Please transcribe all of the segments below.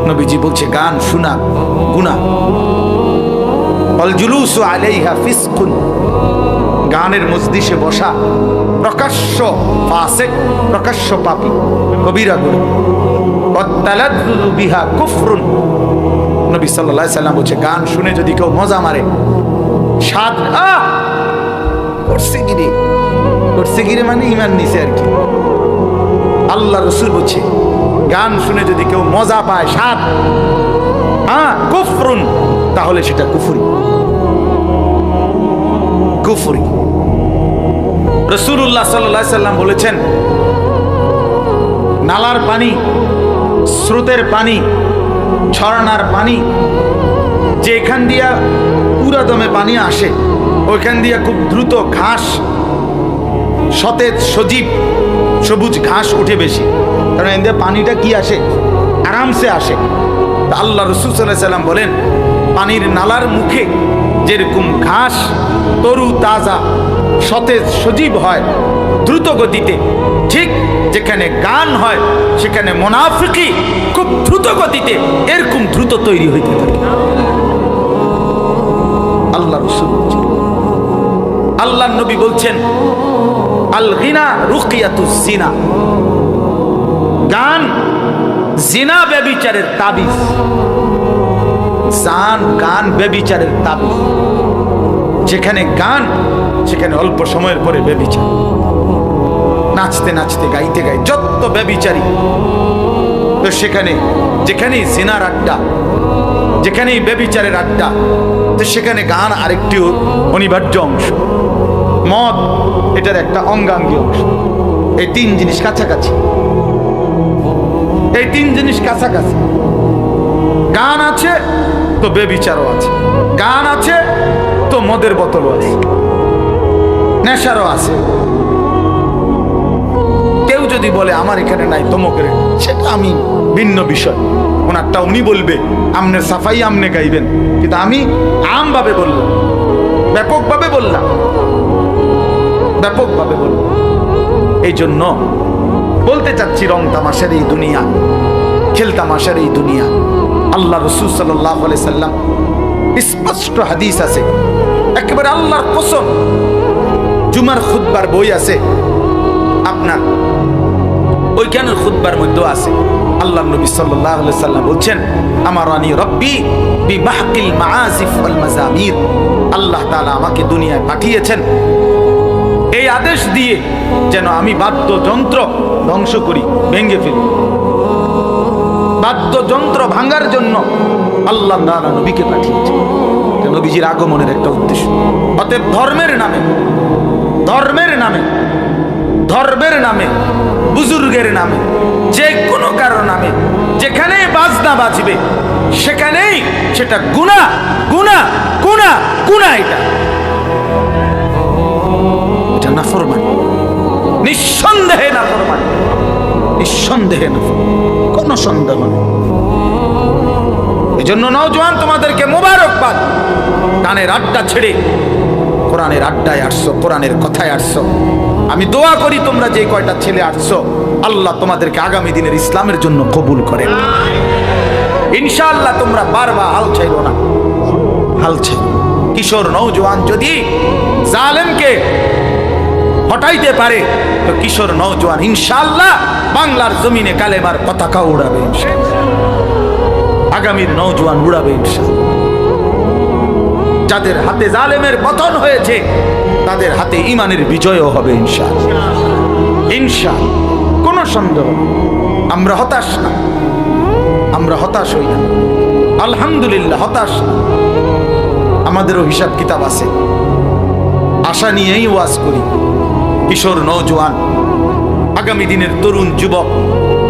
নবীজি বলছে গান শোনা গুনাহ, ওয়াল জুলুসু আলাইহা ফিসকুন, গানের মজলিসে বসা প্রকাশ্য ফাসিক, প্রকাশ্য পাপী, কবিরা গুনাহ। ওয়াত তালাদ্দুযু বিহা কুফরুন, নবী সাল্লাল্লাহু আলাইহি সাল্লাম বলছে গান শুনে যদি কেউ মজা মারে, স্বাদ করছে গিরে মানে ঈমান নিছে আর কি। আল্লাহ রাসূল বলছে গান শুনে যদি কেউ মজা পায়, স্বাদ, কুফরুন, তাহলে সেটা কুফরি। কুফরি। রাসূলুল্লাহ সাল্লাল্লাহু আলাইহি সাল্লাম বলেছেন নালার পানি, স্রোতের পানি, ঝর্ণার পানি, যেখান দিয়া পুরা দমে পানি আসে, ওইখান দিয়া খুব দ্রুত ঘাস, সতেজ সজীব সবুজ ঘাস উঠে বেশি, কারণ এদের পানিটা কি আসে, আরামসে আসে। আল্লাহ রাসূল সাল্লাল্লাহু আলাইহি সাল্লাম বলেন পানির নালার মুখে যেরকম ঘাস তরু তাজা সতেজ সজীব হয় দ্রুত গতিতে, ঠিক যেখানে গান হয় সেখানে মুনাফিকি খুব দ্রুত গতিতে এরকম দ্রুত তৈরি হইতে থাকে। আল্লাহ রাসূল, আল্লাহর নবী বলছেন আল গিনা রুকিয়াতুজ জিনা, গান জিনা ব্যভিচারের তাবিজ। গান ব্যভিচারের তাবিজ, যেখানে গান সেখানে অল্প সময়ের পরে ব্যভিচার, নাচতে নাচতে গাইতে গাই যত ব্যভিচারী, তো সেখানে যেখানেই জিনার আড্ডা, যেখানেই ব্যভিচারের আড্ডা, তো সেখানে গান আরেকটি অনিবার্য অংশ, মদ এটার একটা অঙ্গাঙ্গী অংশ। এই তিন জিনিস কাছাকাছি, এই তিন জিনিস কাছাকাছি। গান আছে তো ব্যভিচারও আছে, গান আছে তো মদের বোতলও আছে, নেশারও আছে। কেউ যদি বলে আমার এখানে নাই তমকের, সেটা আমি ভিন্ন বিষয়, ওনারটা উনি বলবে, আমনের সাফাই আমনে গাইবেন, কিন্তু আমি আমভাবে বললাম, ব্যাপকভাবে বললাম, ব্যাপকভাবে বললাম। এই জন্য বলতে চাচ্ছি রং তামাশার এই দুনিয়া, খেল তামাশার এই দুনিয়া। আল্লাহ রাসূল সাল্লাল্লাহু আলাইহি সাল্লাম স্পষ্ট হাদিস আছে, একেবারে আল্লাহর কসম, জুমার খুতবার বই আছে আপনার, ওইখানের খুতবার মধ্যে আছে আল্লাহ নবী সাল্লাল্লাহু আলাইহি সাল্লাম বলছেন আমারানি রব্বি বিমাহকিল মাআজিফ ওয়াল মাজামির, আল্লাহ তাআলা আমাকে দুনিয়ায় পাঠিয়েছেন এই আদেশ দিয়ে যেন আমি বাদ্যযন্ত্র ধ্বংস করি, ভেঙে ফেলি। বাদ্যযন্ত্র ভাঙার জন্য আল্লাহ তাআলা নবীকে পাঠিয়েছেন, নবীজির আগমনের একটা উদ্দেশ্য। অতএব ধর্মের নামে, ধর্মের নামে, ধর্মের নামে, বুজুর্গের নামে, যে কোনো কারো নামে যেখানেই বাজনা বাজবে সেখানেই সেটা গুনাহ, গুনাহ, গুনাহ, গুনাহ। এটা নাফরমানি, নিঃসন্দেহে নাফরমানি, নিঃসন্দেহে নাফরমানি, কোনো সন্দেহ নেই। এই জন্য নওজোয়ান তোমাদেরকে মোবারকবাদ, গানের আড্ডা ছেড়ে কোরআনের আড্ডায় আসছো, কোরআনের কথায় আসছো। আমি দোয়া করি তোমরা যে কয়টা ছেলে আসছো, আল্লাহ তোমাদেরকে আগামী দিনের ইসলামের জন্য কবুল করেন ইনশাআল্লাহ। তোমরা বারবার হাল ছাইরো না, হাল ছাইরো। কিশোর নওজোয়ান যদি জালেমকে হটাইতে পারে তো কিশোর নওজোয়ান ইনশাআল্লাহ বাংলার জমিনে কালেমার পতাকা উড়াবে ইনশাআল্লাহ, আগামীর নওজোয়ান উড়াবে ইনশাআল্লাহ। যাদের হাতে জালেমের পতন হয়েছে তাদের হাতে ঈমানের বিজয়ও হবে ইনশাআল্লাহ, ইনশাআল্লাহ, কোনো সন্দেহ। আমরা হতাশ না, আমরা হতাশ হই না, আলহামদুলিল্লাহ হতাশ না। আমাদেরও হিসাব কিতাব আছে, আশা নিয়েই ওয়াজ করি। কিশোর নওজোয়ান, আগামী দিনের তরুণ যুবক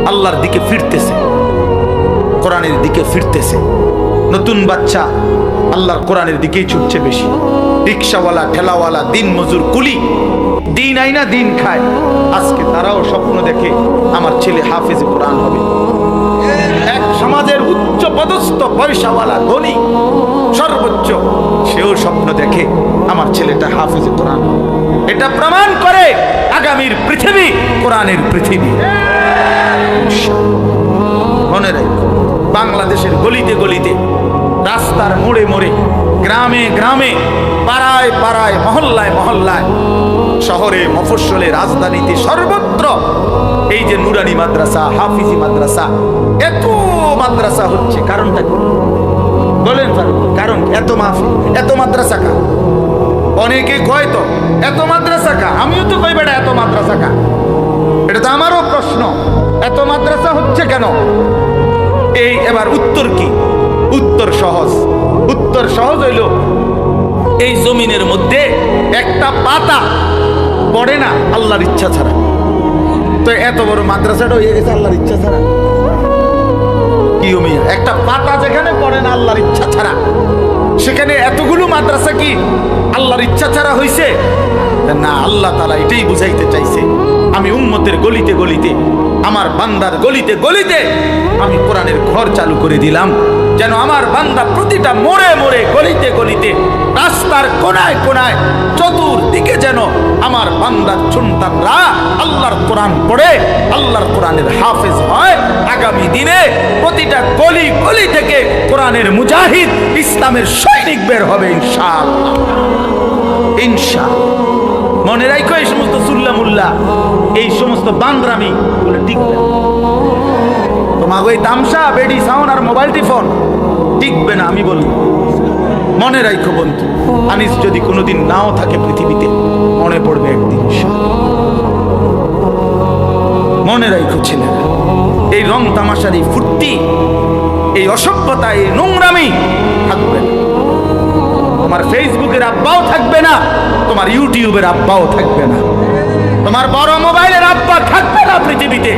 আল্লাহর দিকে ফিরতেছে, কোরআনের দিকে ফিরতেছে। নতুন বাচ্চা আল্লাহর কোরআনের দিকেই ছুটছে বেশি। রিক্সাওয়ালা, ঠেলাওয়ালা, দিন মজুর, কুলি, দিন আইনা দিন খায়, আজকে তারাও স্বপ্ন দেখে আমার ছেলে হাফেজ কোরআন হবে। এক সমাজের উচ্চ পদস্থ পয়সাওয়ালা ধনী সর্বোচ্চ, সেও স্বপ্ন দেখে আমার ছেলেটা হাফেজ কোরআন। এটা প্রমাণ করে আগামীর পৃথিবী কোরআনের পৃথিবী। মনে রাখো, বাংলা বাংলাদেশের গলিতে গলিতে, রাস্তার মোড়ে মোড়ে, গ্রামে গ্রামে, পাড়ায় পাড়ায়, মহল্লায় মহল্লায়, শহরে মফস্বলে, রাজধানীতে, সর্বত্র এই যে নুরানি মাদ্রাসা, হাফিজি মাদ্রাসা, এত মাদ্রাসা হচ্ছে। কারণটা কি বলেন? কারণ এত মাহফিল, এত মাদ্রাসা কা? অনেকে কয় তো এত মাদ্রাসা কা, আমিও তো কই বেটা এত মাদ্রাসা কা। এটা তো আমারও প্রশ্ন, এত মাদ্রাসা হচ্ছে কেন? এই এবার উত্তর কি? উত্তর সহজ। উত্তর সহজ হইল, এই জমিনের মধ্যে একটা পাতা পড়ে না আল্লাহর ইচ্ছা ছাড়া। তো এত বড় মাদ্রাসাটা হয়ে গেছে আল্লাহর ইচ্ছা ছাড়া। কি মিয়া, একটা পাতা যেখানে পড়ে না আল্লাহর ইচ্ছা ছাড়া, সেখানে এতগুলো মাদ্রাসা কি আল্লাহর ইচ্ছা ছাড়া হইছে? না, আল্লাহ তাআলা এটাই বুঝাইতে চাইছে, আমি উম্মতের গলিতে গলিতে, আমার বান্দার গলিতে গলিতে আমি কোরআনের ঘর চালু করে দিলাম, যেন আমার বান্দা প্রতিটা মোড়ে মোড়ে, গলিতে গলিতে, রাস্তার কোনায় কোনায়, চতুর্দিকে যেন আমার বান্দার সন্তানরা আল্লাহর কোরআন পড়ে, আল্লাহর কোরআনের হাফেজ হয়। আগামী দিনে প্রতিটা গলি গলি থেকে কোরআনের মুজাহিদ, ইসলামের সৈনিক বের হবে ইনশাআল্লাহ। ইনশাআল্লাহ। মনে রাখো, এই সমস্ত সুল্লা মুল্লা, এই সমস্ত বান্দরামি টিকবে না। তোমাকে ওই তামসা, বেডি সাউন্ড আর মোবাইল টিফোন টিকবে না, আমি বলি। মনে রাখো বন্ধু, আনিস যদি কোনোদিন নাও থাকে পৃথিবীতে, মনে পড়বে একদিন। মনে রাখো ছেলেরা, এই রং তামাশার, এই ফুর্তি, এই অসভ্যতা, এই নোংরামি থাকবে না। তোমার ফেসবুকের আব্বাও থাকবে না, তোমার ইউটিউবের আব্বাও থাকবে না, তোমার বড় মোবাইলের আব্বা থাকবে না পৃথিবীতে।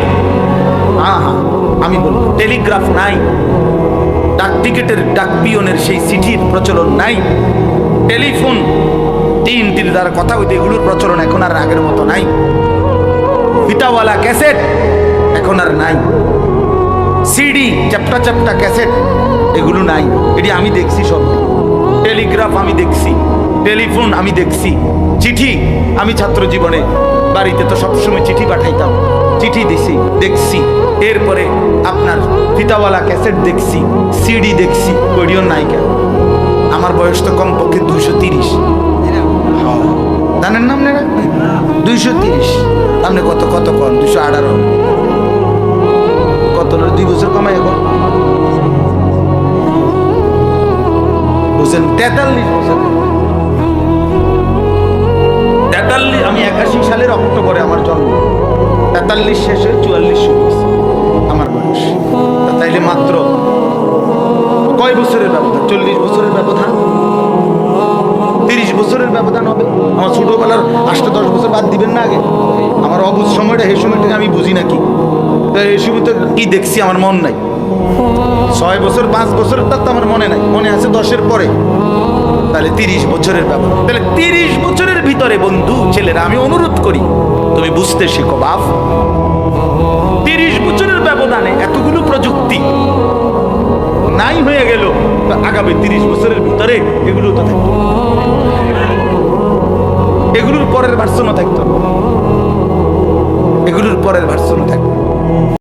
আমি বলি, টেলিগ্রাফ নাই, ডাক টিকেটের, ডাক পিয়নের সেই চিঠির প্রচলন নাই, টেলিফোন তিনটির দ্বারা কথা হইতে, এগুলোর প্রচলন এখন আর আগের মতো নাই, ফিতাওয়ালা ক্যাসেট এখন আর নাই, সিডি চ্যাপ্টা চ্যাপ্টা ক্যাসেট এগুলো নাই। এটি আমি দেখছি সব। টেলিগ্রাফ আমি দেখছি, টেলিফোন আমি দেখছি, চিঠি আমি ছাত্র জীবনে বাড়িতে তো সবসময় চিঠি পাঠাইতাম, চিঠি দিছি, দেখছি। এরপরে আপনার ফিতাওয়ালা ক্যাসেট দেখছি, সিডি দেখছি, করিও নাই কেন। আমার বয়স তো কমপক্ষে 230, জানেন না আপনারা? 230, আপনি কত কত কন? 218, কত 2 বছর কমাই এখন বুঝছেন? 43 বছর। 43, আমি 81 সালের অক্টোবরে আমার জন্ম, 43 শেষে 44 শুরু আমার বয়স। তাইলে মাত্র কয় বছরের ব্যবধান? 40 বছরের ব্যবধান, 30 বছরের ব্যবধান হবে। আমার ছোটবেলার 8-10 বছর বাদ দিবেন না আগে? আমার অবুঝ সময়টা, এই সময়টাকে আমি বুঝি নাকি? এই সময় তো কি দেখছি আমার মন নাই। 6 বছর 5 বছরের তো আমার মনে নাই, মনে আছে 10-এর পরে। তাহলে 30 বছরের ব্যবধান। তাহলে 30 বছরের ভিতরে বন্ধু ছেলেরা, আমি অনুরোধ করি তুমি বুঝতে শিখো বাপ। 30 বছরের ব্যবধানে এতগুলো প্রযুক্তি নাই হয়ে গেল, তো আগামী 30 বছরের ভিতরে এগুলো তো থাকতো, এগুলোর পরের ভার্সনও থাকতো, এগুলোর পরের ভার্সনও থাকতো।